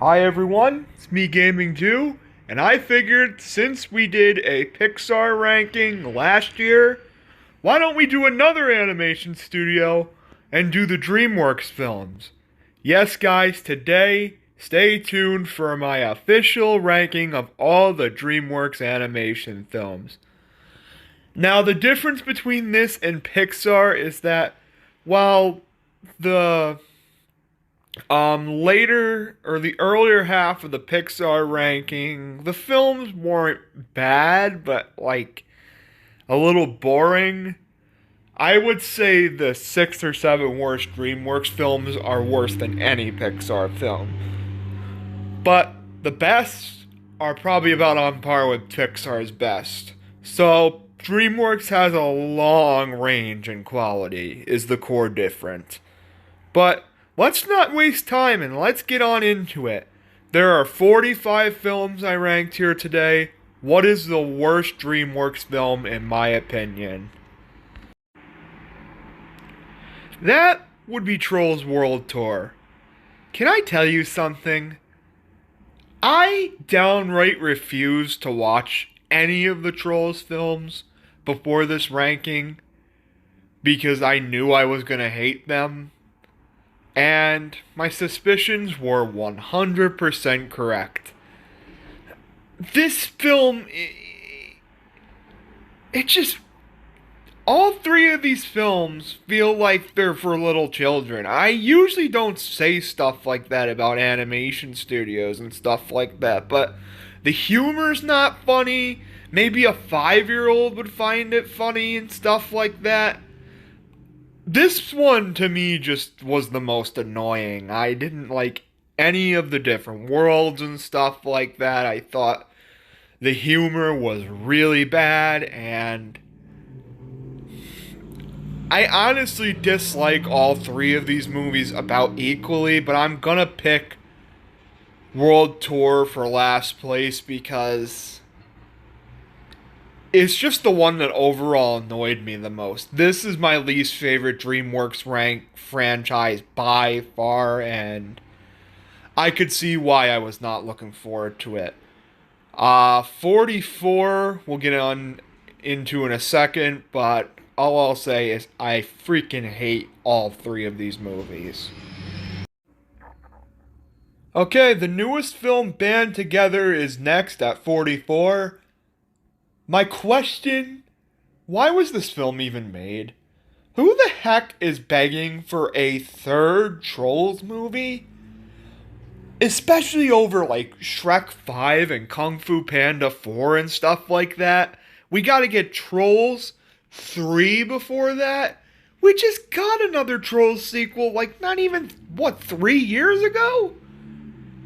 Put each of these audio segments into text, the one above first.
Hi everyone, it's me Gaming 2, and I figured since we did a Pixar ranking last year, why don't we do another animation studio and do the DreamWorks films? Yes guys, today, stay tuned for my official ranking of all the DreamWorks animation films. Now the difference between this and Pixar is that while the later or the earlier half of the Pixar ranking, the films weren't bad, but like a little boring. I would say the 6 or 7 worst DreamWorks films are worse than any Pixar film. But the best are probably about on par with Pixar's best. So DreamWorks has a long range in quality, is the core difference. But let's not waste time and let's get on into it. There are 45 films I ranked here today. What is the worst DreamWorks film in my opinion? That would be Trolls World Tour. Can I tell you something? I downright refuse to watch any of the Trolls films before this ranking because I knew I was going to hate them. And my suspicions were 100% correct. This film, it just, all 3 of these films feel like they're for little children. I usually don't say stuff like that about animation studios and stuff like that, but the humor's not funny. Maybe a 5-year-old would find it funny and stuff like that. This one, to me, just was the most annoying. I didn't like any of the different worlds and stuff like that. I thought the humor was really bad, and I honestly dislike all 3 of these movies about equally, but I'm gonna pick World Tour for last place because it's just the one that overall annoyed me the most. This is my least favorite DreamWorks rank franchise by far, and I could see why I was not looking forward to it. 44 we'll get on into in a second, but all I'll say is I freaking hate all 3 of these movies. Okay, the newest film, Band Together, is next at 44. My question, why was this film even made? Who the heck is begging for a 3rd Trolls movie? Especially over like Shrek 5 and Kung Fu Panda 4 and stuff like that. We gotta get Trolls 3 before that. We just got another Trolls sequel like not even, 3 years ago?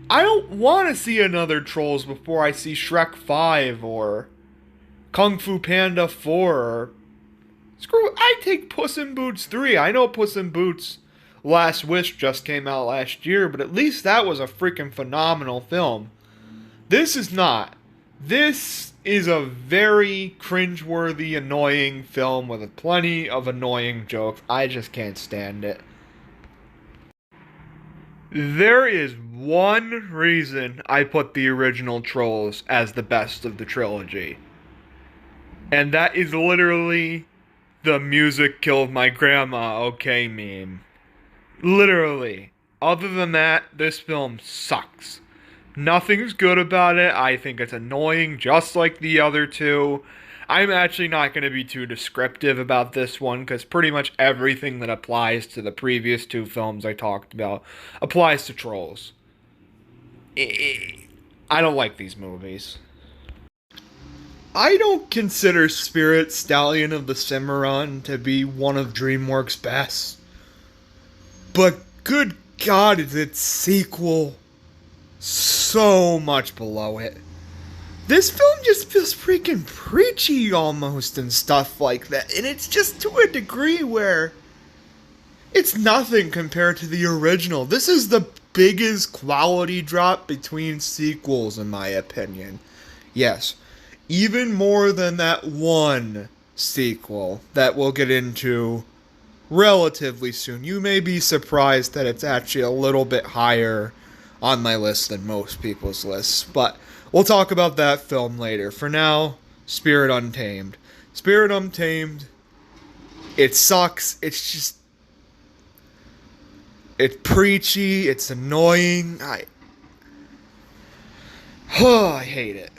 I don't want to see another Trolls before I see Shrek 5 or Kung Fu Panda 4, or I take Puss in Boots 3. I know Puss in Boots Last Wish just came out last year, but at least that was a freaking phenomenal film. This is not. This is a very cringeworthy, annoying film with plenty of annoying jokes. I just can't stand it. There is one reason I put the original Trolls as the best of the trilogy. And that is literally the music killed my grandma, okay meme. Literally. Other than that, this film sucks. Nothing's good about it. I think it's annoying just like the other 2. I'm actually not going to be too descriptive about this one because pretty much everything that applies to the previous 2 films I talked about applies to Trolls. I don't like these movies. I don't consider Spirit Stallion of the Cimarron to be one of DreamWorks' best. But good God, is its sequel so much below it. This film just feels freaking preachy almost and stuff like that. And it's just to a degree where it's nothing compared to the original. This is the biggest quality drop between sequels in my opinion. Yes. Even more than that one sequel that we'll get into relatively soon. You may be surprised that it's actually a little bit higher on my list than most people's lists. But we'll talk about that film later. For now, Spirit Untamed. Spirit Untamed, it sucks. It's just, it's preachy. It's annoying. I hate it.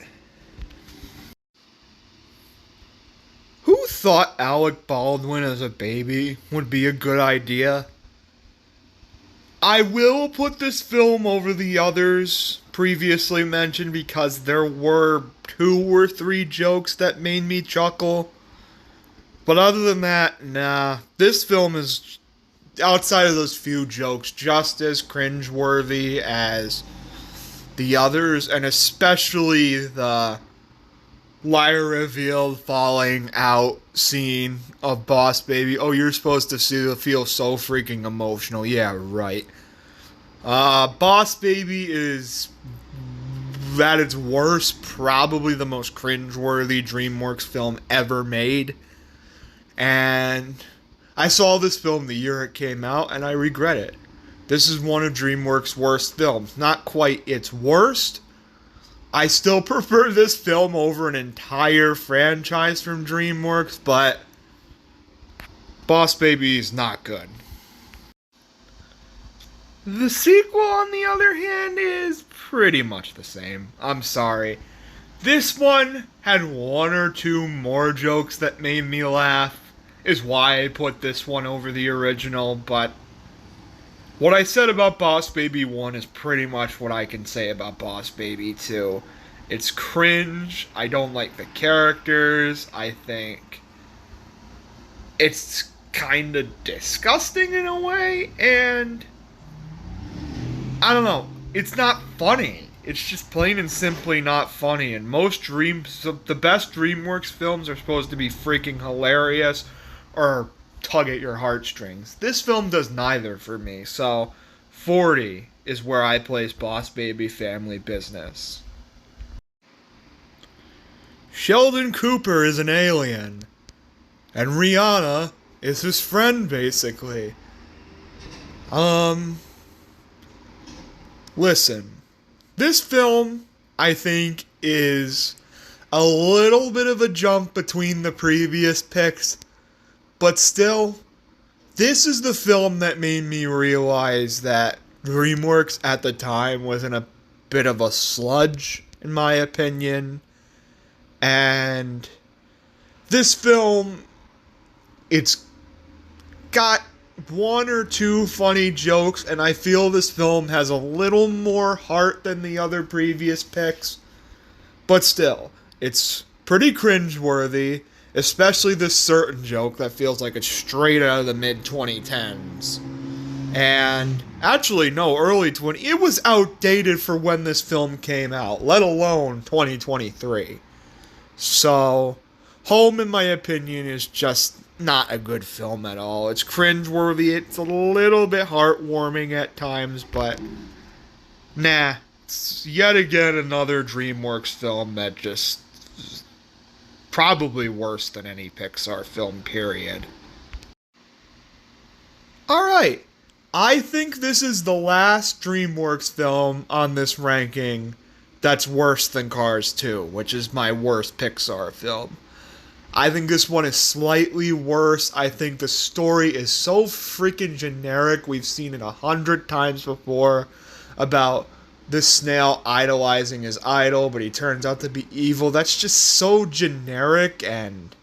Who thought Alec Baldwin as a baby would be a good idea? I will put this film over the others previously mentioned because there were 2 or 3 jokes that made me chuckle. But other than that, nah. This film is, outside of those few jokes, just as cringeworthy as the others, and especially the liar revealed falling out scene of Boss Baby. Oh, you're supposed to feel so freaking emotional. Yeah, right. Boss Baby is, at its worst, probably the most cringeworthy DreamWorks film ever made. And I saw this film the year it came out, and I regret it. This is one of DreamWorks' worst films. Not quite its worst. I still prefer this film over an entire franchise from DreamWorks, but Boss Baby is not good. The sequel, on the other hand, is pretty much the same. I'm sorry. This one had 1 or 2 more jokes that made me laugh, is why I put this one over the original, but what I said about Boss Baby 1 is pretty much what I can say about Boss Baby 2. It's cringe. I don't like the characters. I think it's kind of disgusting in a way, and I don't know. It's not funny. It's just plain and simply not funny. And the best DreamWorks films are supposed to be freaking hilarious or tug at your heartstrings. This film does neither for me. So 40 is where I place Boss Baby Family Business. Sheldon Cooper is an alien, and Rihanna is his friend, basically. Listen, this film, I think, is a little bit of a jump between the previous picks, but still, this is the film that made me realize that DreamWorks at the time was in a bit of a sludge, in my opinion. And this film, it's got 1 or 2 funny jokes, and I feel this film has a little more heart than the other previous picks. But still, it's pretty cringeworthy, especially this certain joke that feels like it's straight out of the mid-2010s. And actually, no, early 20... It was outdated for when this film came out, let alone 2023. So, Home, in my opinion, is just not a good film at all. It's cringeworthy, it's a little bit heartwarming at times, but nah. It's yet again another DreamWorks film that just probably worse than any Pixar film, period. Alright, I think this is the last DreamWorks film on this ranking that's worse than Cars 2, which is my worst Pixar film. I think this one is slightly worse. I think the story is so freaking generic. We've seen it 100 times before about this snail idolizing his idol, but he turns out to be evil. That's just so generic, and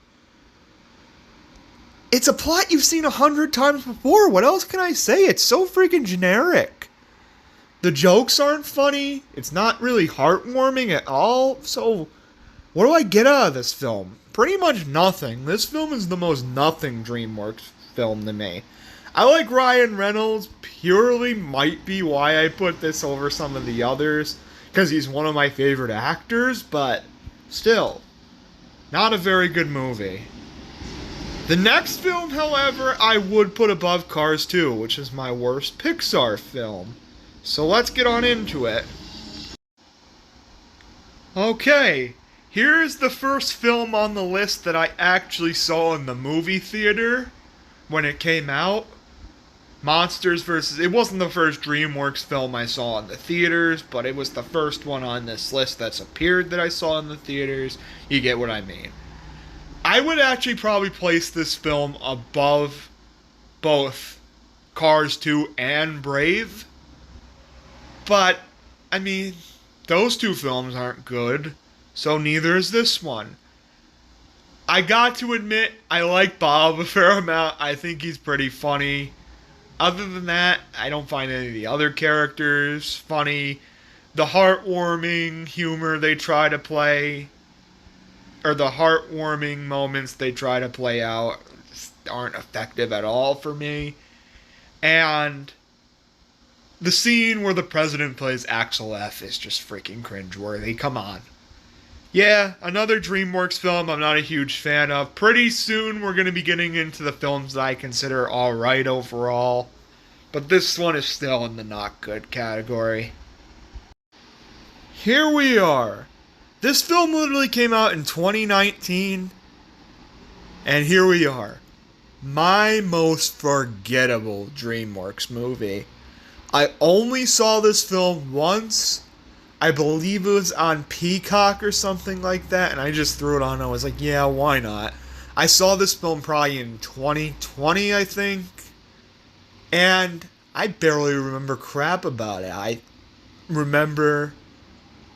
it's a plot you've seen 100 times before. What else can I say? It's so freaking generic. The jokes aren't funny. It's not really heartwarming at all. So, what do I get out of this film? Pretty much nothing. This film is the most nothing DreamWorks film to me. I like Ryan Reynolds. Purely might be why I put this over some of the others, because he's one of my favorite actors, but still, not a very good movie. The next film, however, I would put above Cars 2, which is my worst Pixar film. So let's get on into it. Okay, here's the first film on the list that I actually saw in the movie theater when it came out. Monsters versus. It wasn't the first DreamWorks film I saw in the theaters, but it was the first one on this list that's appeared that I saw in the theaters. You get what I mean. I would actually probably place this film above both Cars 2 and Brave. But, I mean, those two films aren't good, so neither is this one. I got to admit, I like Bob a fair amount. I think he's pretty funny. Other than that, I don't find any of the other characters funny. The heartwarming humor they try to play, or the heartwarming moments they try to play out, aren't effective at all for me. And the scene where the president plays Axel F is just freaking cringeworthy. Come on. Yeah, another DreamWorks film I'm not a huge fan of. Pretty soon we're going to be getting into the films that I consider alright overall. But this one is still in the not good category. Here we are. This film literally came out in 2019. And here we are. My most forgettable DreamWorks movie. I only saw this film once. I believe it was on Peacock or something like that, and I just threw it on. I was like, yeah, why not? I saw this film probably in 2020, I think, and I barely remember crap about it. I remember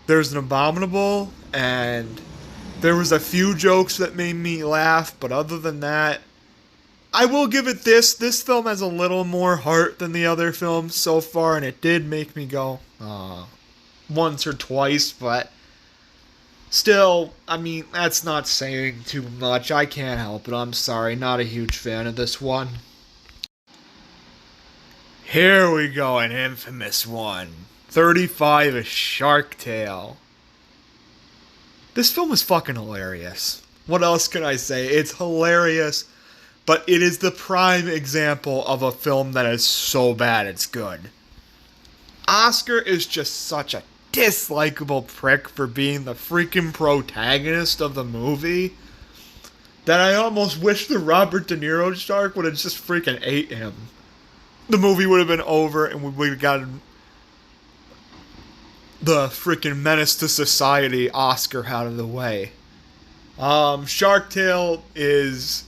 there's an Abominable, and there was a few jokes that made me laugh, but other than that, I will give it this. This film has a little more heart than the other films so far, and it did make me go, aw. Once or twice, but still, I mean, that's not saying too much. I can't help it. I'm sorry, not a huge fan of this one. Here we go, an infamous one. 35 is Shark Tale. This film is fucking hilarious. What else can I say? It's hilarious, but it is the prime example of a film that is so bad it's good. Oscar is just such a dislikable prick for being the freaking protagonist of the movie that I almost wish the Robert De Niro shark would have just freaking ate him. The movie would have been over and we would have gotten the freaking menace to society Oscar out of the way. Shark Tale is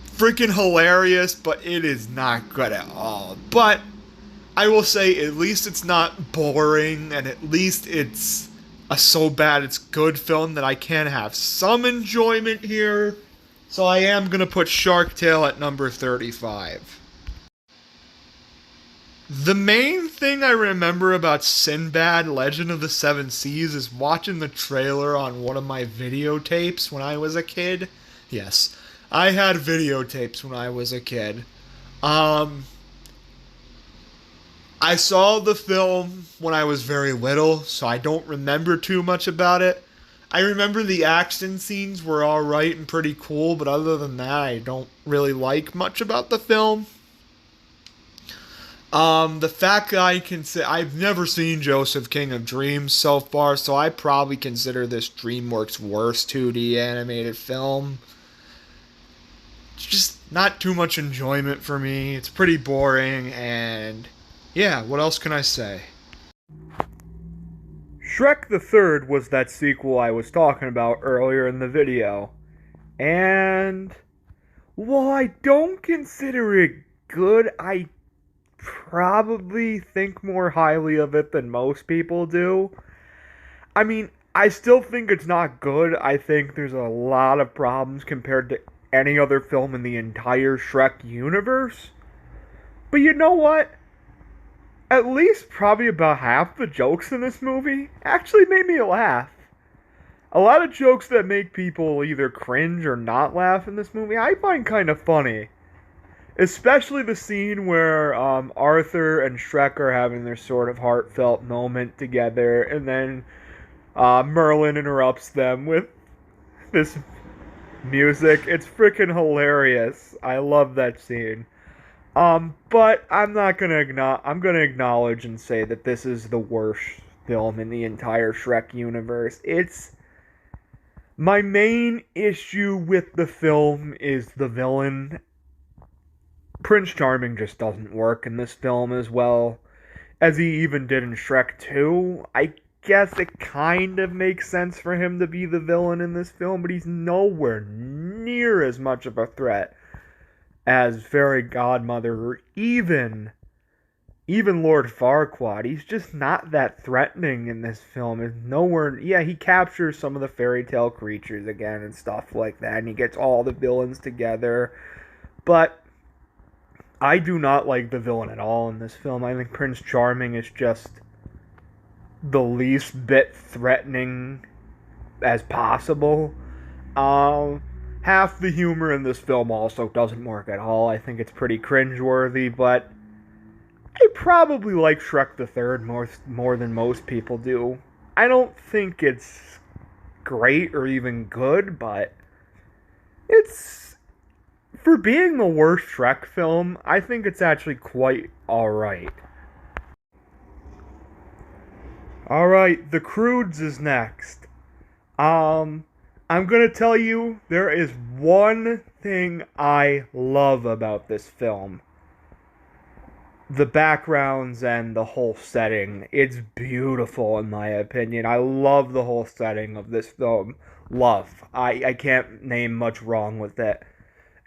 freaking hilarious, but it is not good at all. But I will say, at least it's not boring, and at least it's a so bad it's good film that I can have some enjoyment here. So I am going to put Shark Tale at number 35. The main thing I remember about Sinbad, Legend of the Seven Seas, is watching the trailer on one of my videotapes when I was a kid. Yes, I had videotapes when I was a kid. I saw the film when I was very little, so I don't remember too much about it. I remember the action scenes were alright and pretty cool, but other than that, I don't really like much about the film. The fact that I've never seen Joseph King of Dreams so far, so I probably consider this DreamWorks' worst 2D animated film. It's just not too much enjoyment for me. It's pretty boring, and yeah, what else can I say? Shrek the Third was that sequel I was talking about earlier in the video. And while I don't consider it good, I probably think more highly of it than most people do. I mean, I still think it's not good. I think there's a lot of problems compared to any other film in the entire Shrek universe. But you know what? At least probably about half the jokes in this movie actually made me laugh. A lot of jokes that make people either cringe or not laugh in this movie I find kind of funny. Especially the scene where Arthur and Shrek are having their sort of heartfelt moment together, and then Merlin interrupts them with this music. It's freaking hilarious. I love that scene. But I'm gonna acknowledge and say that this is the worst film in the entire Shrek universe. My main issue with the film is the villain. Prince Charming just doesn't work in this film as well as he even did in Shrek 2. I guess it kind of makes sense for him to be the villain in this film, but he's nowhere near as much of a threat as Fairy Godmother or even Lord Farquaad. He's just not that threatening in this film. Is nowhere. Yeah, he captures some of the fairy tale creatures again and stuff like that, and he gets all the villains together. But I do not like the villain at all in this film. I think Prince Charming is just the least bit threatening as possible. Half the humor in this film also doesn't work at all. I think it's pretty cringeworthy, but I probably like Shrek the Third more than most people do. I don't think it's great or even good, but it's, for being the worst Shrek film, I think it's actually quite alright. Alright, The Croods is next. I'm gonna tell you, there is one thing I love about this film. The backgrounds and the whole setting. It's beautiful in my opinion. I love the whole setting of this film. Love. I can't name much wrong with it.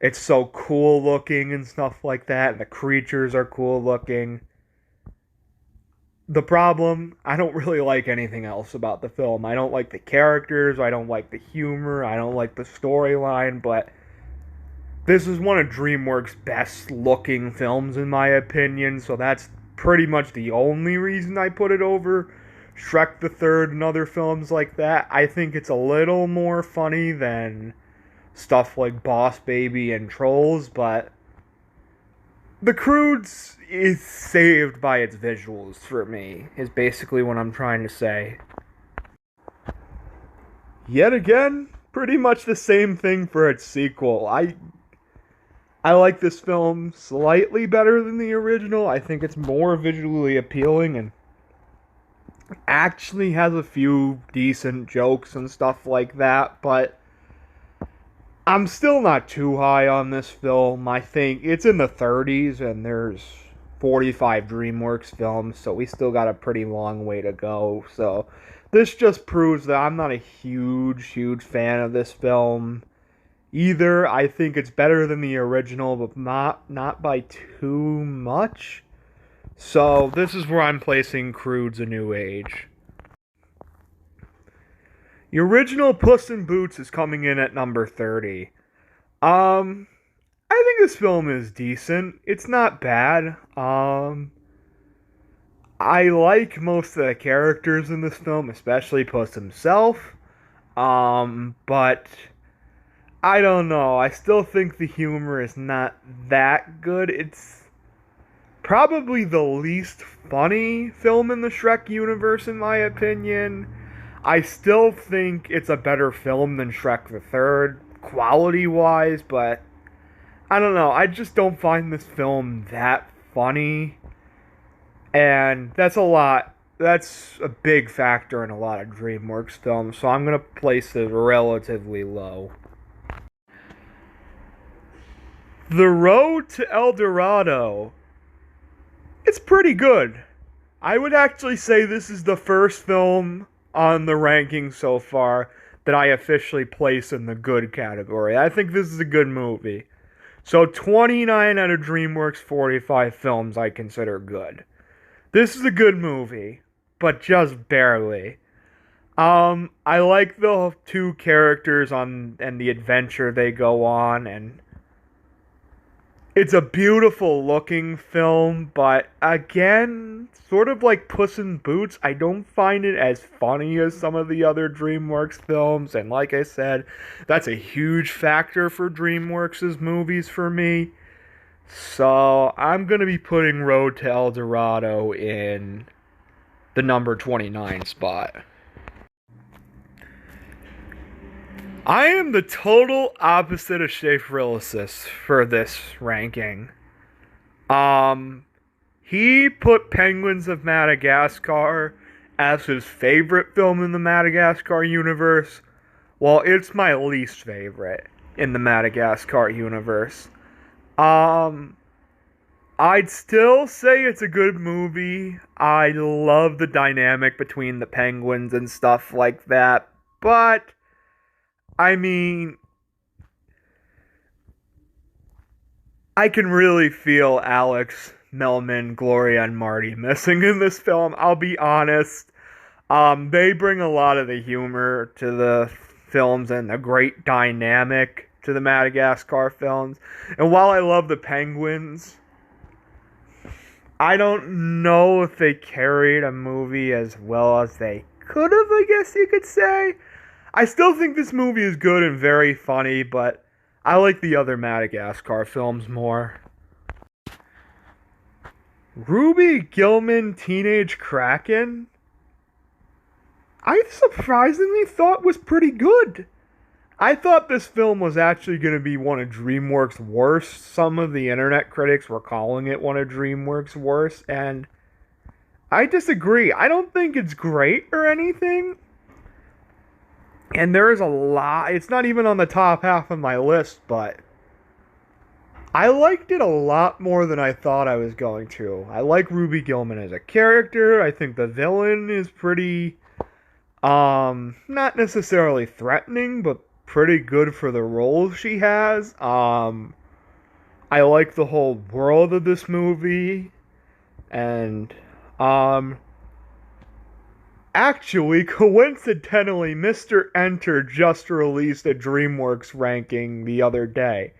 It's so cool looking and stuff like that, and the creatures are cool looking. The problem, I don't really like anything else about the film. I don't like the characters, I don't like the humor, I don't like the storyline, but this is one of DreamWorks' best looking films in my opinion, so that's pretty much the only reason I put it over Shrek the Third and other films like that. I think it's a little more funny than stuff like Boss Baby and Trolls, but The Croods is saved by its visuals for me, is basically what I'm trying to say. Yet again, pretty much the same thing for its sequel. I like this film slightly better than the original. I think it's more visually appealing and actually has a few decent jokes and stuff like that, but I'm still not too high on this film. I think it's in the 30s and there's 45 DreamWorks films, so we still got a pretty long way to go. So this just proves that I'm not a huge fan of this film either. I think it's better than the original, but not by too much. So this is where I'm placing Croods: A New Age. The original Puss in Boots is coming in at number 30. I think this film is decent. It's not bad. I like most of the characters in this film, especially Puss himself. But I don't know. I still think the humor is not that good. It's probably the least funny film in the Shrek universe, in my opinion. I still think it's a better film than Shrek the Third, quality-wise, but I don't know. I just don't find this film that funny. And that's a lot. That's a big factor in a lot of DreamWorks films, so I'm going to place it relatively low. The Road to El Dorado. It's pretty good. I would actually say this is the first film on the ranking so far that I officially place in the good category. I think this is a good movie. So 29 out of DreamWorks 45 films I consider good. This is a good movie, but just barely. I like the two characters and the adventure they go on, and it's a beautiful looking film, but again, sort of like Puss in Boots, I don't find it as funny as some of the other DreamWorks films, and like I said, that's a huge factor for DreamWorks' movies for me. So I'm going to be putting Road to El Dorado in the number 29 spot. I am the total opposite of Shafrillis for this ranking. He put Penguins of Madagascar as his favorite film in the Madagascar universe, while it's my least favorite in the Madagascar universe. I'd still say it's a good movie. I love the dynamic between the penguins and stuff like that. But, I mean, I can really feel Alex, Melman, Gloria, and Marty missing in this film. I'll be honest. They bring a lot of the humor to the films and a great dynamic to the Madagascar films. And while I love the penguins, I don't know if they carried a movie as well as they could have, I guess you could say. I still think this movie is good and very funny, but I like the other Madagascar films more. Ruby Gillman Teenage Kraken? I surprisingly thought was pretty good. I thought this film was actually going to be one of DreamWorks' worst. Some of the internet critics were calling it one of DreamWorks' worst, and I disagree. I don't think it's great or anything. And there is a lot. It's not even on the top half of my list, but I liked it a lot more than I thought I was going to. I like Ruby Gillman as a character. I think the villain is pretty, not necessarily threatening, but pretty good for the role she has. I like the whole world of this movie, and actually, coincidentally, Mr. Enter just released a DreamWorks ranking the other day,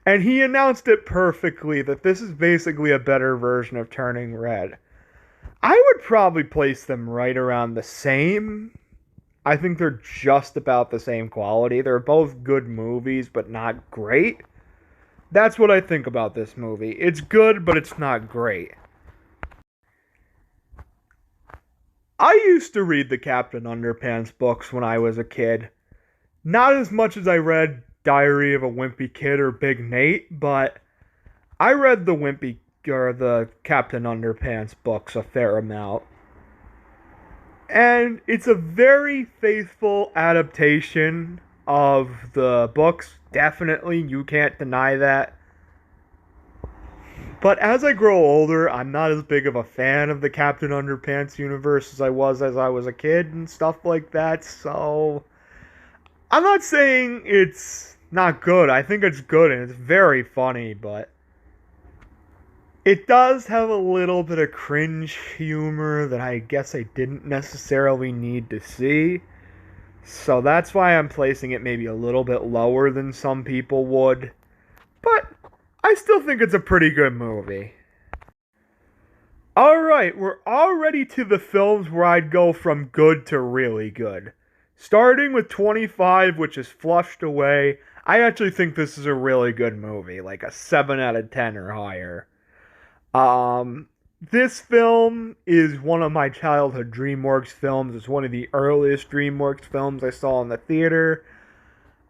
and he announced it perfectly that this is basically a better version of Turning Red. I would probably place them right around the same. I think they're just about the same quality. They're both good movies, but not great. That's what I think about this movie. It's good, but it's not great. I used to read the Captain Underpants books when I was a kid. Not as much as I read Diary of a Wimpy Kid or Big Nate, but I read the Captain Underpants books a fair amount. And it's a very faithful adaptation of the books. Definitely, you can't deny that. But as I grow older, I'm not as big of a fan of the Captain Underpants universe as I was a kid and stuff like that. So, I'm not saying it's not good. I think it's good and it's very funny, but it does have a little bit of cringe humor that I guess I didn't necessarily need to see. So that's why I'm placing it maybe a little bit lower than some people would. But I still think it's a pretty good movie. Alright, we're already to the films where I'd go from good to really good. Starting with 25, which is Flushed Away. I actually think this is a really good movie, like a 7 out of 10 or higher. This film is one of my childhood DreamWorks films. It's one of the earliest DreamWorks films I saw in the theater.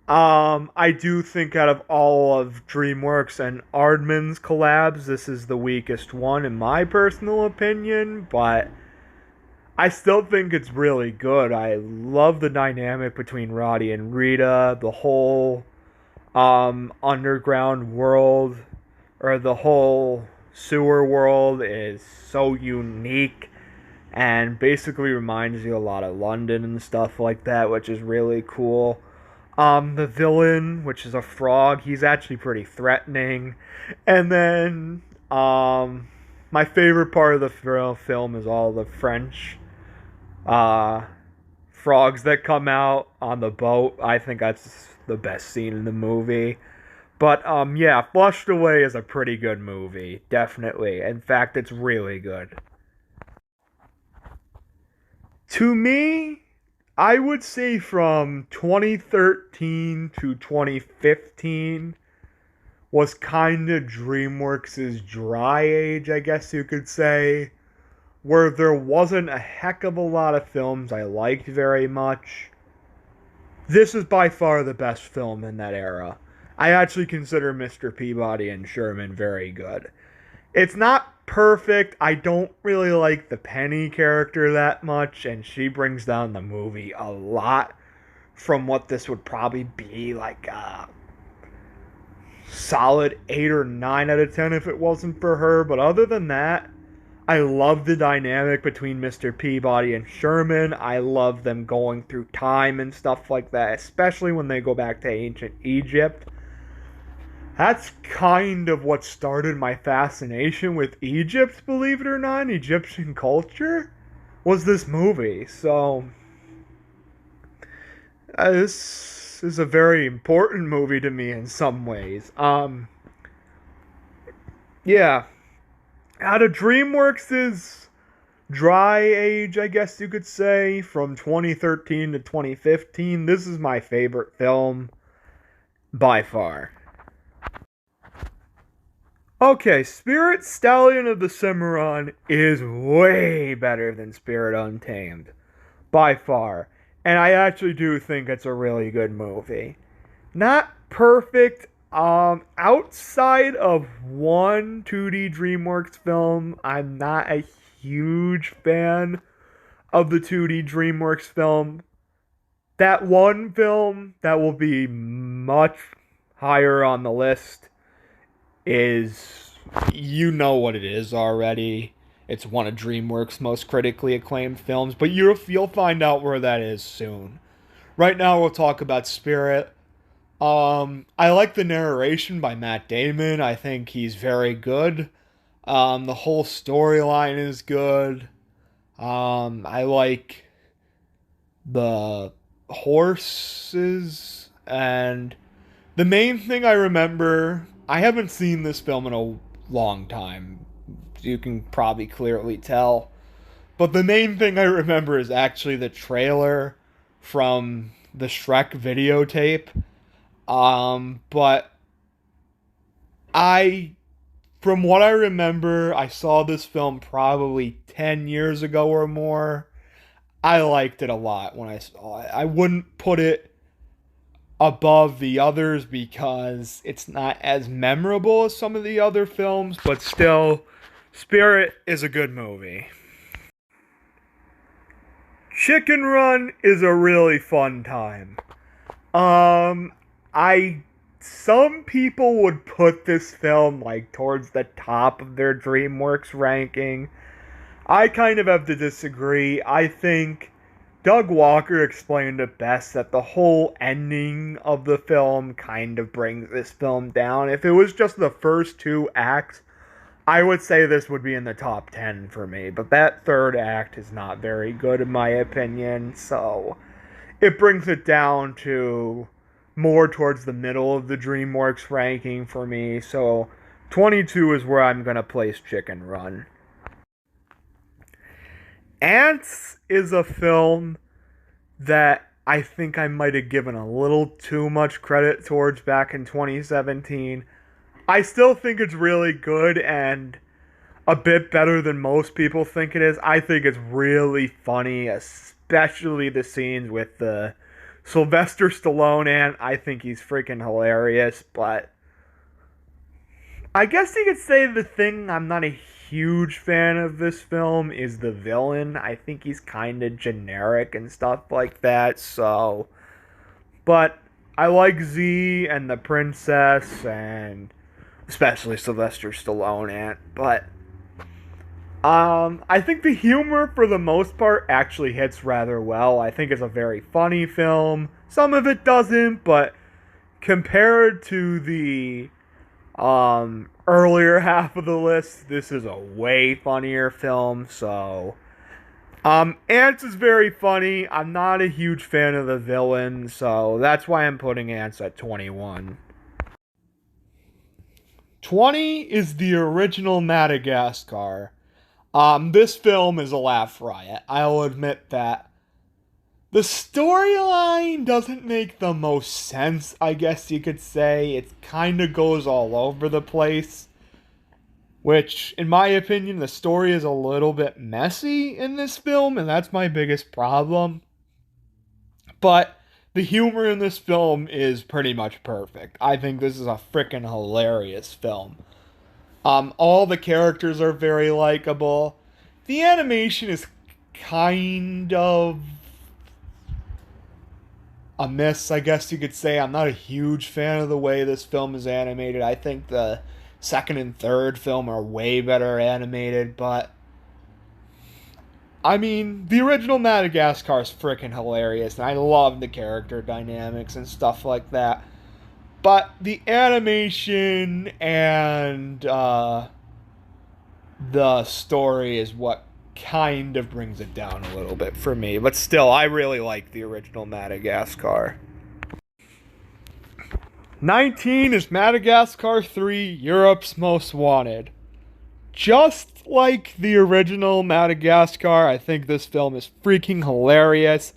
I do think out of all of DreamWorks and Aardman's collabs, this is the weakest one in my personal opinion, but I still think it's really good. I love the dynamic between Roddy and Rita, the whole underground world, or the whole sewer world is so unique and basically reminds you a lot of London and stuff like that, which is really cool. The villain, which is a frog, he's actually pretty threatening. And then, my favorite part of the film is all the French, frogs that come out on the boat. I think that's the best scene in the movie. But, yeah, Flushed Away is a pretty good movie. Definitely. In fact, it's really good. To me, I would say from 2013 to 2015 was kind of DreamWorks' dry age, I guess you could say, where there wasn't a heck of a lot of films I liked very much. This is by far the best film in that era. I actually consider Mr. Peabody and Sherman very good. It's not perfect. I don't really like the Penny character that much, and she brings down the movie a lot from what this would probably be like a solid 8 or 9 out of 10 if it wasn't for her. But other than that, I love the dynamic between Mr. Peabody and Sherman. I love them going through time and stuff like that, especially when they go back to ancient Egypt. That's kind of what started my fascination with Egypt, believe it or not, Egyptian culture, was this movie. So, this is a very important movie to me in some ways. Yeah. Out of DreamWorks' dry age, I guess you could say, from 2013 to 2015, this is my favorite film by far. Okay, Spirit Stallion of the Cimarron is way better than Spirit Untamed. By far. And I actually do think it's a really good movie. Not perfect. Outside of one 2D DreamWorks film, I'm not a huge fan of the 2D DreamWorks film. That one film that will be much higher on the list is, you know what it is already. It's one of DreamWorks' most critically acclaimed films, but you'll find out where that is soon. Right now, we'll talk about Spirit. I like the narration by Matt Damon. I think he's very good. The whole storyline is good. I like the horses, and the main thing I remember, I haven't seen this film in a long time. You can probably clearly tell. But the main thing I remember is actually the trailer from the Shrek videotape. But from what I remember, I saw this film probably 10 years ago or more. I liked it a lot when I saw it. I wouldn't put it above the others because it's not as memorable as some of the other films, but still, Spirit is a good movie. Chicken Run is a really fun time. I some people would put this film like towards the top of their DreamWorks ranking. I kind of have to disagree. I think Doug Walker explained it best that the whole ending of the film kind of brings this film down. If it was just the first two acts, I would say this would be in the top 10 for me. But that third act is not very good in my opinion, so it brings it down to more towards the middle of the DreamWorks ranking for me. So 22 is where I'm going to place Chicken Run. Ants is a film that I think I might have given a little too much credit towards back in 2017. I still think it's really good and a bit better than most people think it is. I think it's really funny, especially the scenes with the Sylvester Stallone ant. I think he's freaking hilarious, but I guess you could say the thing I'm not a huge fan of this film is the villain. I think he's kind of generic and stuff like that, so. But I like Z and the princess, and especially Sylvester Stallone ant, but I think the humor for the most part actually hits rather well. I think it's a very funny film. Some of it doesn't, but compared to the earlier half of the list, this is a way funnier film. So Ants is very funny. I'm not a huge fan of the villain, so that's why I'm putting Ants at 21. 20 is the original Madagascar. This film is a laugh riot. I'll admit that. The storyline doesn't make the most sense, I guess you could say. It kind of goes all over the place. Which, in my opinion, the story is a little bit messy in this film, and that's my biggest problem. But the humor in this film is pretty much perfect. I think this is a freaking hilarious film. All the characters are very likable. The animation is kind of a miss, I guess you could say. I'm not a huge fan of the way this film is animated. I think the second and third film are way better animated, but I mean, the original Madagascar is freaking hilarious, and I love the character dynamics and stuff like that. But the animation and the story is what kind of brings it down a little bit for me. But still, I really like the original Madagascar. 19 is Madagascar 3, Europe's Most Wanted. Just like the original Madagascar, I think this film is freaking hilarious.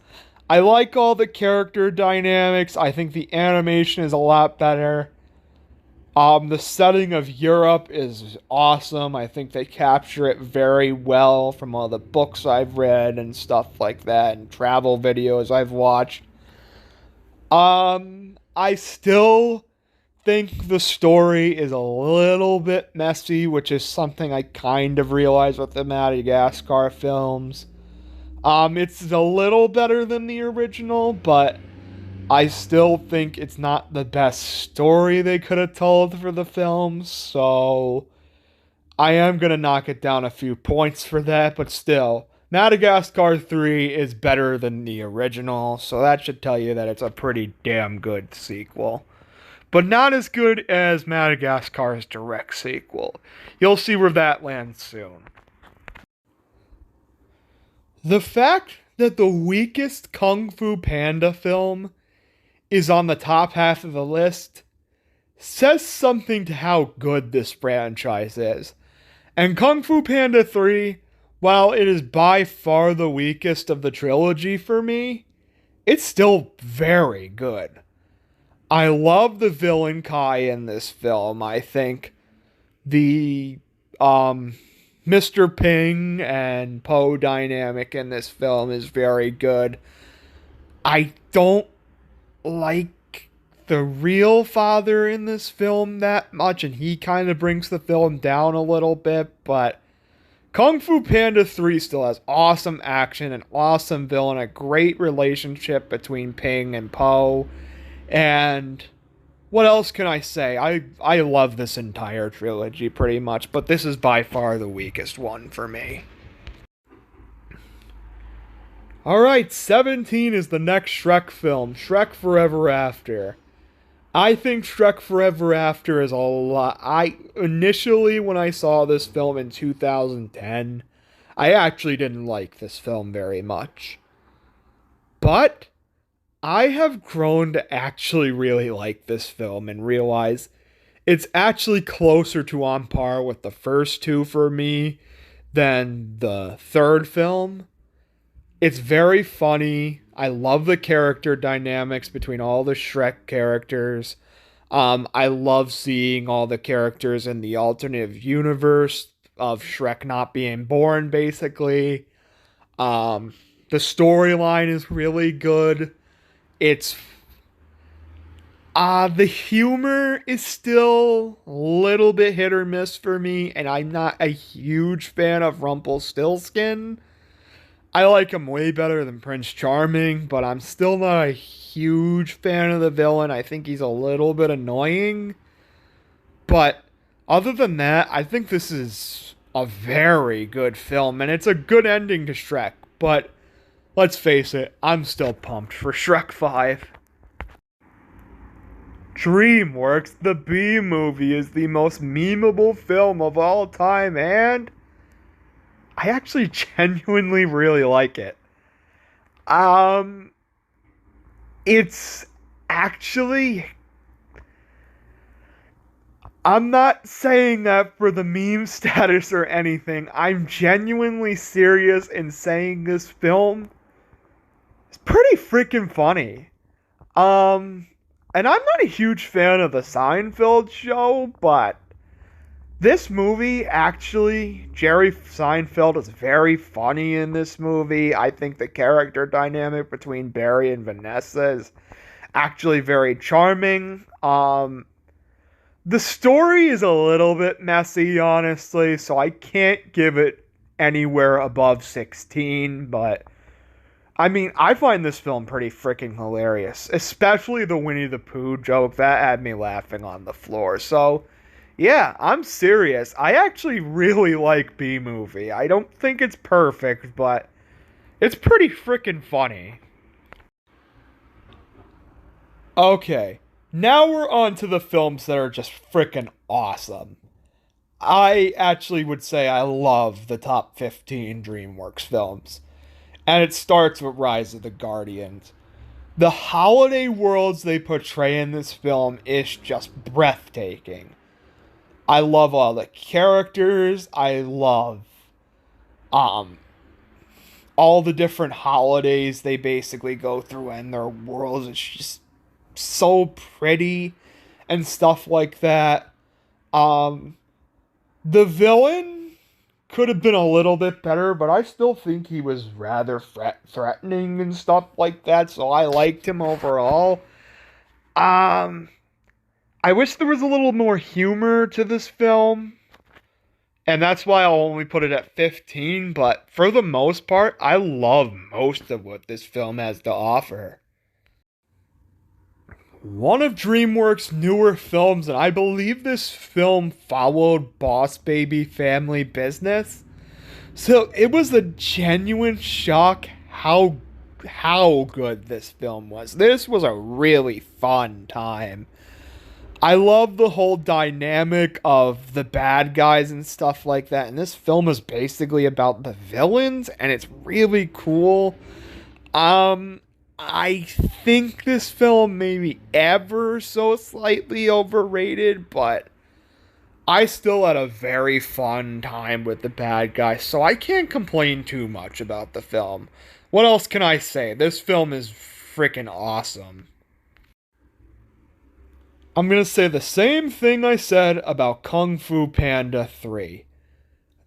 I like all the character dynamics. I think the animation is a lot better. The setting of Europe is awesome. I think they capture it very well from all the books I've read and stuff like that, and travel videos I've watched. I still think the story is a little bit messy, which is something I kind of realized with the Madagascar films. It's a little better than the original, but I still think it's not the best story they could have told for the film, so I am going to knock it down a few points for that, but still, Madagascar 3 is better than the original, so that should tell you that it's a pretty damn good sequel. But not as good as Madagascar's direct sequel. You'll see where that lands soon. The fact that the weakest Kung Fu Panda film is on the top half of the list says something to how good this franchise is. And Kung Fu Panda 3, while it is by far the weakest of the trilogy for me, it's still very good. I love the villain Kai in this film. I think the Mr. Ping and Po dynamic in this film is very good. I don't like the real father in this film that much, and he kind of brings the film down a little bit, but Kung Fu Panda 3 still has awesome action, an awesome villain, a great relationship between Ping and Po, and what else can I say? I love this entire trilogy pretty much, but this is by far the weakest one for me. Alright, 17 is the next Shrek film, Shrek Forever After. I think Shrek Forever After is a lot. Initially, when I saw this film in 2010, I actually didn't like this film very much. But I have grown to actually really like this film and realize it's actually closer to on par with the first two for me than the third film. It's very funny. I love the character dynamics between all the Shrek characters. I love seeing all the characters in the alternative universe of Shrek not being born, basically. The storyline is really good. It's the humor is still a little bit hit or miss for me, and I'm not a huge fan of Rumpelstiltskin. I like him way better than Prince Charming, but I'm still not a huge fan of the villain. I think he's a little bit annoying. But other than that, I think this is a very good film, and it's a good ending to Shrek, but let's face it, I'm still pumped for Shrek 5. DreamWorks The Bee Movie is the most memeable film of all time, and I actually genuinely really like it. It's actually... I'm not saying that for the meme status or anything. I'm genuinely serious in saying this film is pretty freaking funny. And I'm not a huge fan of the Seinfeld show, but this movie, actually, Jerry Seinfeld is very funny in this movie. I think the character dynamic between Barry and Vanessa is actually very charming. The story is a little bit messy, honestly, so I can't give it anywhere above 16, but I mean, I find this film pretty freaking hilarious, especially the Winnie the Pooh joke that had me laughing on the floor. So, yeah, I'm serious. I actually really like B Movie. I don't think it's perfect, but it's pretty freaking funny. Okay, now we're on to the films that are just freaking awesome. I actually would say I love the top 15 DreamWorks films. And it starts with Rise of the Guardians. The holiday worlds they portray in this film is just breathtaking. I love all the characters. I love um all the different holidays they basically go through and their worlds. It's just so pretty and stuff like that. Um the villain could have been a little bit better, but I still think he was rather threatening and stuff like that, so I liked him overall. Um, I wish there was a little more humor to this film, and that's why I'll only put it at 15, but for the most part, I love most of what this film has to offer. One of DreamWorks' newer films, and I believe this film followed Boss Baby Family Business. So it was a genuine shock how good this film was. This was a really fun time. I love the whole dynamic of the bad guys and stuff like that. And this film is basically about the villains, and it's really cool. I think this film may be ever so slightly overrated, but I still had a very fun time with the bad guy, so I can't complain too much about the film. What else can I say? This film is freaking awesome. I'm gonna say the same thing I said about Kung Fu Panda 3.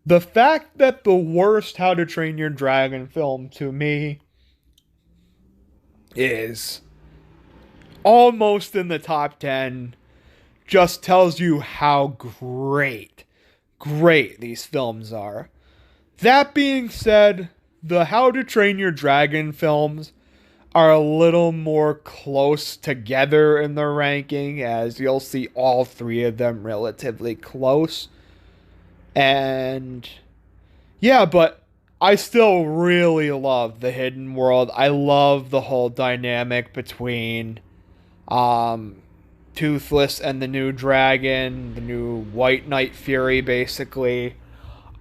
The fact that the worst How to Train Your Dragon film to me is almost in the top 10 just tells you how great these films are. That being said, the How to Train Your Dragon films are a little more close together in the ranking, as you'll see all three of them relatively close. And yeah, but I still really love The Hidden World. I love the whole dynamic between um Toothless and the new dragon, the new White Knight Fury, basically.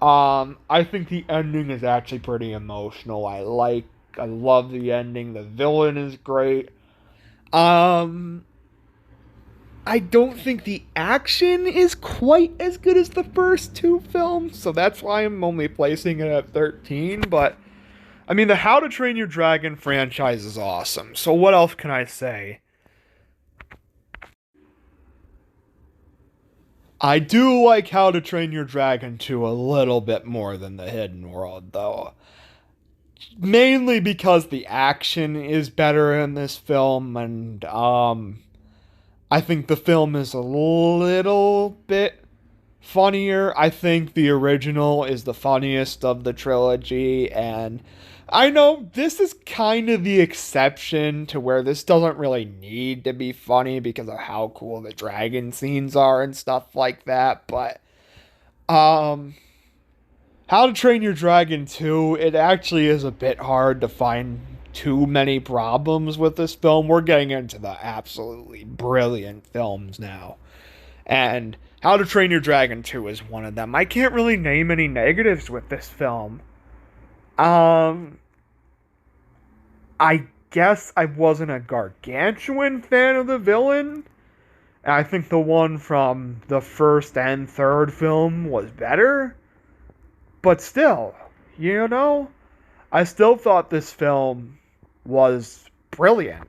I think the ending is actually pretty emotional. I love the ending. The villain is great. Um, I don't think the action is quite as good as the first two films, so that's why I'm only placing it at 13. But, I mean, the How to Train Your Dragon franchise is awesome, so what else can I say? I do like How to Train Your Dragon 2 a little bit more than The Hidden World, though. Mainly because the action is better in this film, and I think the film is a little bit funnier. I think the original is the funniest of the trilogy, and I know this is kind of the exception to where this doesn't really need to be funny because of how cool the dragon scenes are and stuff like that, but um How to Train Your Dragon 2, it actually is a bit hard to find too many problems with this film. We're getting into the absolutely brilliant films now. And How to Train Your Dragon 2 is one of them. I can't really name any negatives with this film. Um, I guess I wasn't a gargantuan fan of the villain. I think the one from the first and third film was better. But still, I still thought this film was brilliant.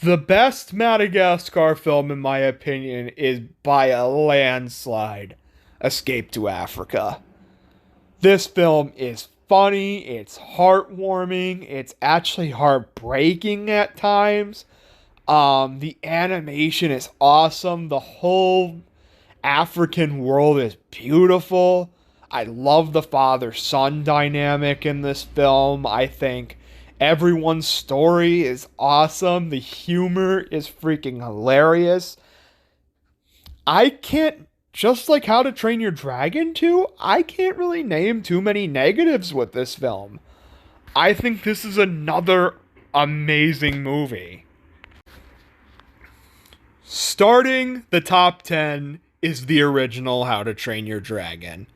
The best Madagascar film, in my opinion, is by a landslide Escape to Africa. This film is funny, it's heartwarming, it's actually heartbreaking at times. The animation is awesome. The whole African world is beautiful. I love the father-son dynamic in this film. I think everyone's story is awesome. The humor is freaking hilarious. I can't, just like How to Train Your Dragon 2, I can't really name too many negatives with this film. I think this is another amazing movie. Starting the top 10 is the original How to Train Your Dragon.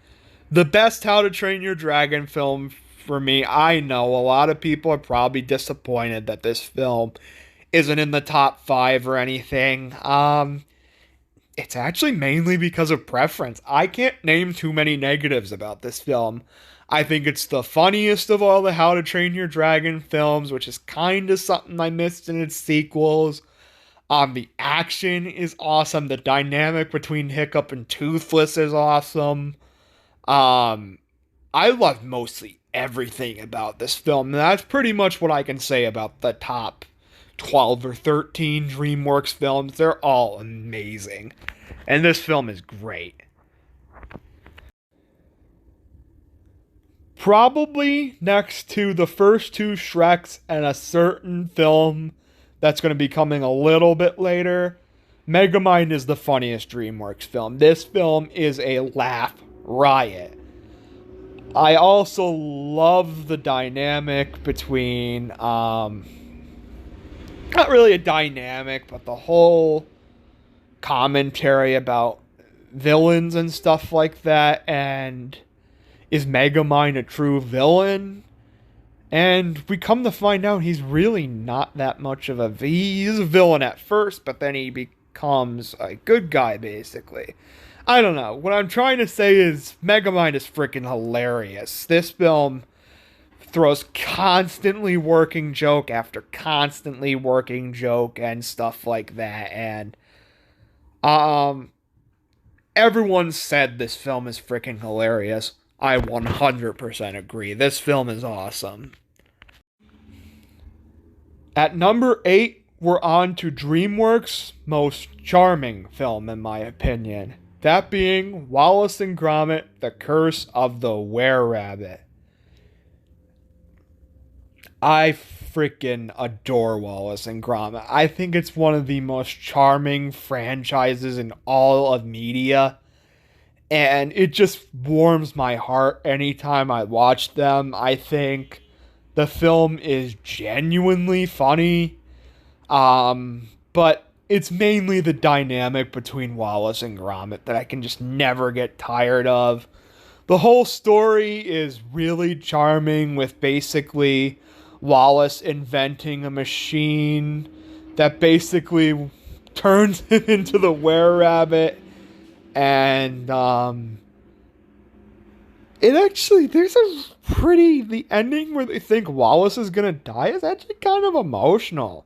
The best How to Train Your Dragon film for me. I know a lot of people are probably disappointed that this film isn't in the top 5 or anything. It's actually mainly because of preference. I can't name too many negatives about this film. I think it's the funniest of all the How to Train Your Dragon films, which is kind of something I missed in its sequels. The action is awesome. The dynamic between Hiccup and Toothless is awesome. I love mostly everything about this film. And that's pretty much what I can say about the top 12 or 13 DreamWorks films. They're all amazing. And this film is great. Probably next to the first two Shreks and a certain film that's going to be coming a little bit later, Megamind is the funniest DreamWorks film. This film is a laugh riot. I also love the dynamic between, not really a dynamic, but the whole commentary about villains and stuff like that, and is Megamind a true villain? And we come to find out he's really not that much of a he's a villain at first, but then he becomes a good guy, basically. I don't know. What I'm trying to say is Megamind is freaking hilarious. This film throws constantly working joke after constantly working joke and stuff like that. And everyone said this film is freaking hilarious. I 100% agree. This film is awesome. At number 8, we're on to DreamWorks' most charming film, in my opinion. That being Wallace and Gromit: The Curse of the Were-Rabbit. I freaking adore Wallace and Gromit. I think it's one of the most charming franchises in all of media. And it just warms my heart anytime I watch them. I think the film is genuinely funny. But it's mainly the dynamic between Wallace and Gromit that I can just never get tired of. The whole story is really charming, with basically Wallace inventing a machine that basically turns him into the Were-Rabbit. And it actually, there's a the ending where they think Wallace is gonna die is actually kind of emotional.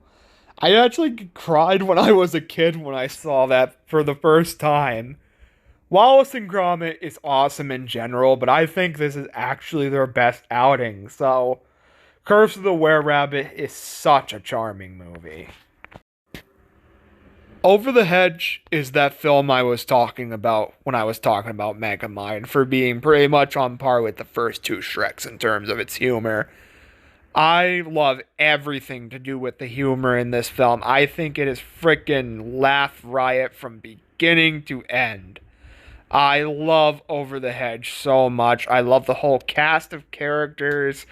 I actually cried when I was a kid when I saw that for the first time. Wallace and Gromit is awesome in general, but I think this is actually their best outing. So, Curse of the Were-Rabbit is such a charming movie. Over the Hedge is that film I was talking about when I was talking about Megamind, for being pretty much on par with the first two Shreks in terms of its humor. I love everything to do with the humor in this film. I think it is freaking laugh riot from beginning to end. I love Over the Hedge so much. I love the whole cast of characters.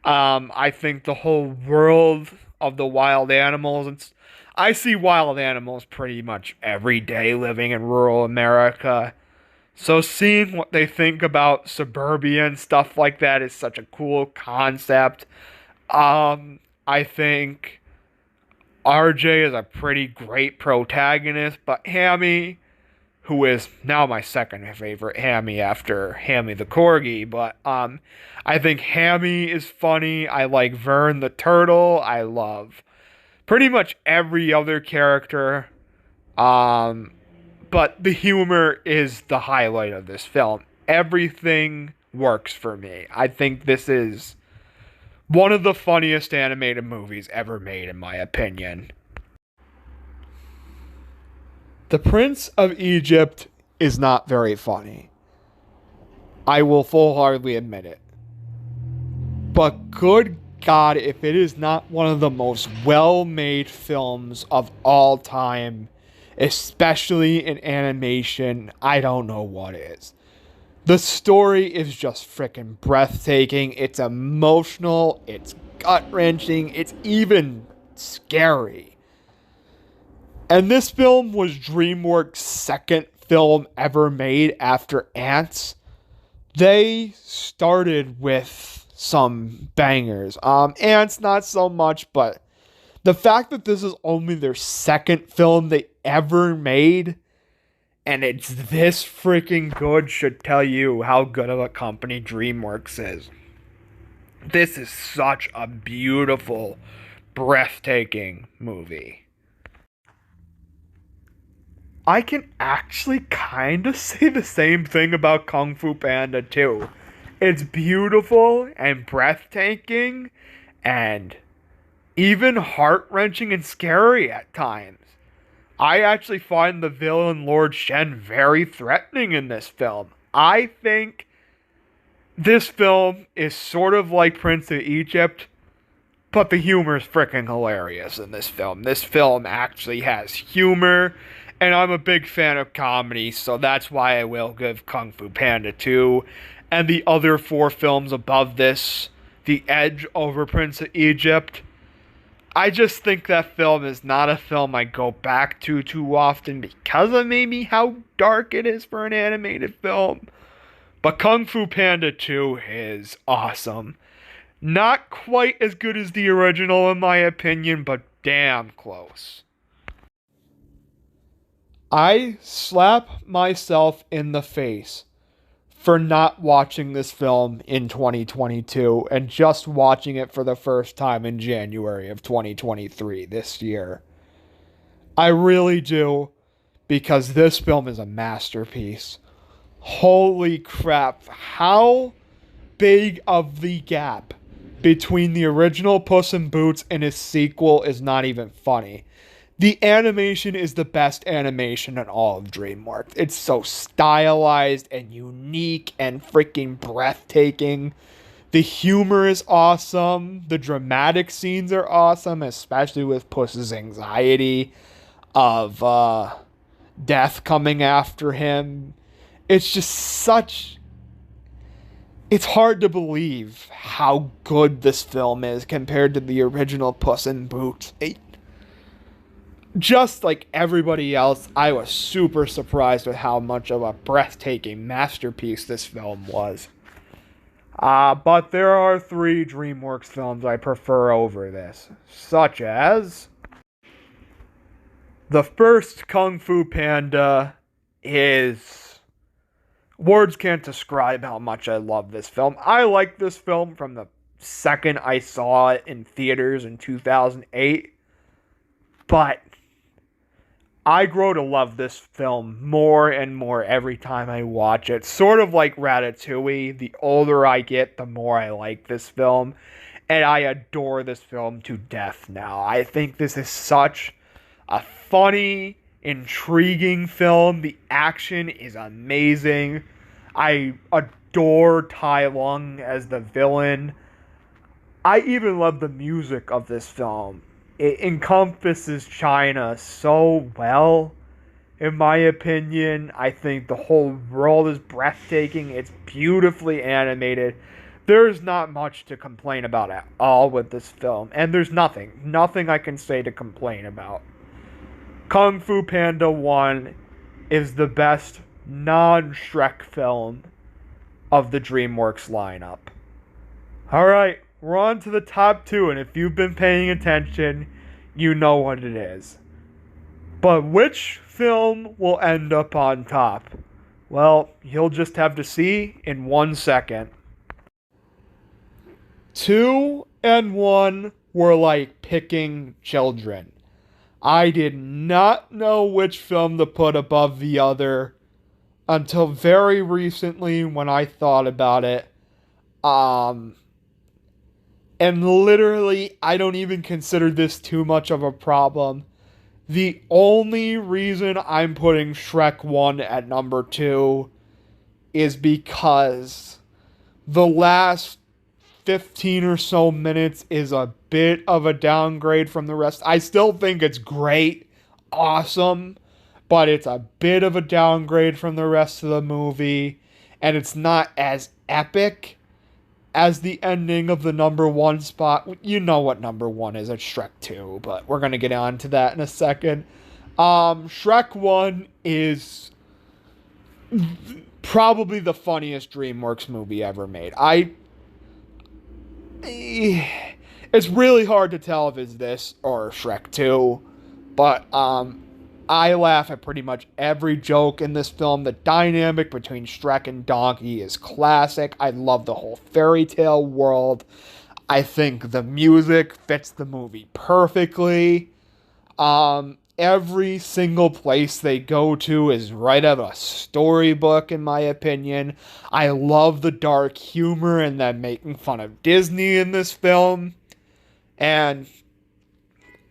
I think the whole world of the wild animals. I see wild animals pretty much every day living in rural America. So seeing what they think about suburbia and stuff like that is such a cool concept. I think RJ is a pretty great protagonist, but Hammy, who is now my second favorite Hammy after Hammy the Corgi, but I think Hammy is funny. I like Vern the Turtle. I love pretty much every other character. But the humor is the highlight of this film. Everything works for me. I think this is one of the funniest animated movies ever made, in my opinion. The Prince of Egypt is not very funny. I will full-heartedly admit it. But good God, if it is not one of the most well-made films of all time, especially in animation, I don't know what is. The story is just freaking breathtaking. It's emotional, it's gut-wrenching, it's even scary. And this film was DreamWorks' second film ever made after Ants. They started with some bangers. Ants not so much, but the fact that this is only their second film they ever made and it's this freaking good should tell you how good of a company DreamWorks is. This is such a beautiful, breathtaking movie. I can actually kind of say the same thing about Kung Fu Panda 2. It's beautiful and breathtaking and even heart-wrenching and scary at times. I actually find the villain Lord Shen very threatening in this film. I think this film is sort of like Prince of Egypt, but the humor is freaking hilarious in this film. This film actually has humor, and I'm a big fan of comedy, so that's why I will give Kung Fu Panda 2 and the other 4 films above this the edge over Prince of Egypt. I just think that film is not a film I go back to too often because of maybe how dark it is for an animated film. But Kung Fu Panda 2 is awesome. Not quite as good as the original in my opinion, but damn close. I slap myself in the face for not watching this film in 2022 and just watching it for the first time in January of 2023 this year. I really do, because this film is a masterpiece. Holy crap, how big of the gap between the original Puss in Boots and its sequel is not even funny. The animation is the best animation in all of DreamWorks. It's so stylized and unique and freaking breathtaking. The humor is awesome. The dramatic scenes are awesome, especially with Puss's anxiety of death coming after him. It's just such... It's hard to believe how good this film is compared to the original Puss in Boots. Just like everybody else, I was super surprised with how much of a breathtaking masterpiece this film was. But there are 3 DreamWorks films I prefer over this, such as... The first Kung Fu Panda is... Words can't describe how much I love this film. I like this film from the second I saw it in theaters in 2008. But I grow to love this film more and more every time I watch it. Sort of like Ratatouille. The older I get, the more I like this film. And I adore this film to death now. I think this is such a funny, intriguing film. The action is amazing. I adore Tai Lung as the villain. I even love the music of this film. It encompasses China so well, in my opinion. I think the whole world is breathtaking. It's beautifully animated. There's not much to complain about at all with this film. And there's nothing I can say to complain about. Kung Fu Panda 1 is the best non-Shrek film of the DreamWorks lineup. Alright, we're on to the top 2, and if you've been paying attention, you know what it is. But which film will end up on top? Well, you'll just have to see in 1 second. 2 and 1 were like picking children. I did not know which film to put above the other until very recently when I thought about it. And literally, I don't even consider this too much of a problem. The only reason I'm putting Shrek 1 at number 2 is because the last 15 or so minutes is a bit of a downgrade from the rest. I still think it's great, awesome, but it's a bit of a downgrade from the rest of the movie, and it's not as epic as the ending of the number one spot. You know what number one is, it's Shrek 2, but we're going to get on to that in a second. Shrek 1 is probably the funniest DreamWorks movie ever made. It's really hard to tell if it's this or Shrek 2, but I laugh at pretty much every joke in this film. The dynamic between Shrek and Donkey is classic. I love the whole fairy tale world. I think the music fits the movie perfectly. Every single place they go to is right out of a storybook, in my opinion. I love the dark humor and them making fun of Disney in this film. And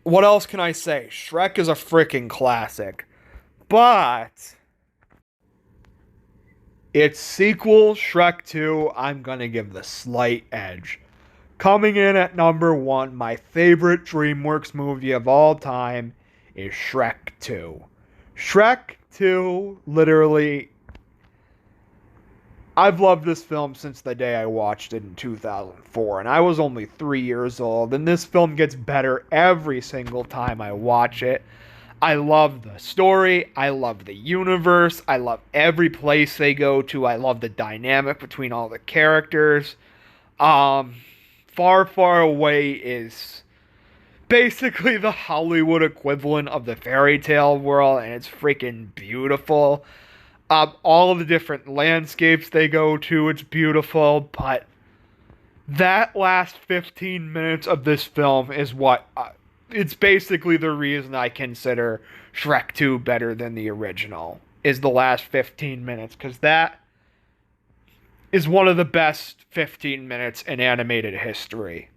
what else can I say? Shrek is a freaking classic. But its sequel, Shrek 2, I'm going to give the slight edge. Coming in at number 1, my favorite DreamWorks movie of all time is Shrek 2. Shrek 2, literally, I've loved this film since the day I watched it in 2004, and I was only 3 years old, and this film gets better every single time I watch it. I love the story, I love the universe, I love every place they go to, I love the dynamic between all the characters. Far, Far Away is basically the Hollywood equivalent of the fairy tale world, and it's freaking beautiful. All of the different landscapes they go to, it's beautiful, but that last 15 minutes of this film is what, it's basically the reason I consider Shrek 2 better than the original, is the last 15 minutes, because that is one of the best 15 minutes in animated history.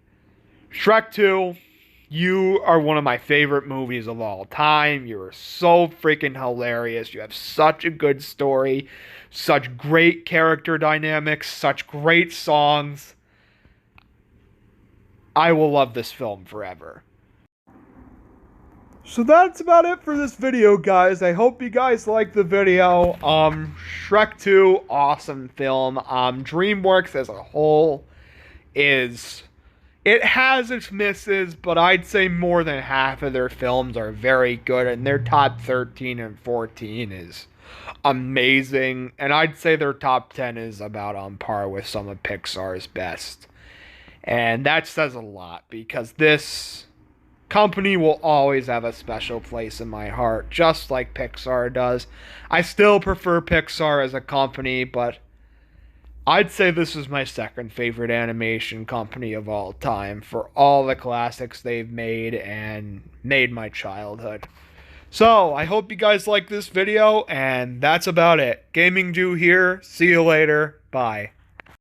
Shrek 2, you are one of my favorite movies of all time. You are so freaking hilarious. You have such a good story, such great character dynamics, such great songs. I will love this film forever. So that's about it for this video, guys. I hope you guys liked the video. Shrek 2, awesome film. DreamWorks as a whole it has its misses, but I'd say more than half of their films are very good, and their top 13 and 14 is amazing, and I'd say their top 10 is about on par with some of Pixar's best. And that says a lot, because this company will always have a special place in my heart, just like Pixar does. I still prefer Pixar as a company, but I'd say this is my second favorite animation company of all time for all the classics they've made and made my childhood. So, I hope you guys like this video, and that's about it. Gaming Jew here. See you later. Bye.